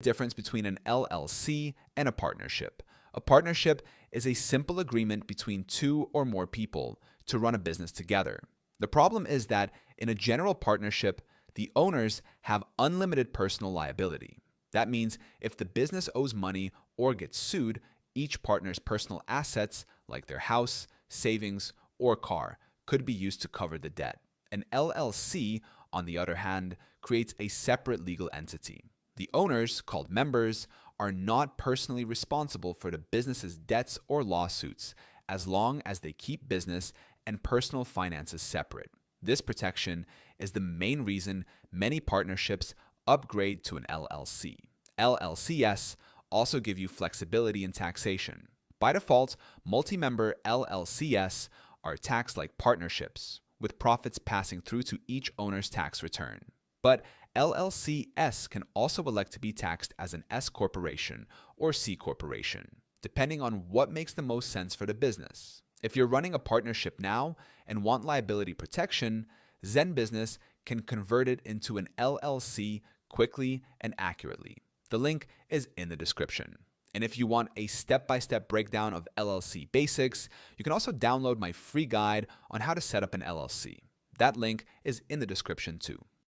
Difference between an LLC and a partnership. A partnership is a simple agreement between two or more people to run a business together. The problem is that in a general partnership, the owners have unlimited personal liability. That means if the business owes money or gets sued, each partner's personal assets, like their house, savings, or car, could be used to cover the debt. An LLC, on the other hand, creates a separate legal entity. The owners, called members, are not personally responsible for the business's debts or lawsuits, as long as they keep business and personal finances separate. This protection is the main reason many partnerships upgrade to an LLC. LLCs also give you flexibility in taxation. By default, multi-member LLCs are taxed like partnerships, with profits passing through to each owner's tax return. But LLCs can also elect to be taxed as an S-corporation or C-corporation, depending on what makes the most sense for the business. If you're running a partnership now and want liability protection, Zen Business can convert it into an LLC quickly and accurately. The link is in the description. And if you want a step-by-step breakdown of LLC basics, you can also download my free guide on how to set up an LLC. That link is in the description too.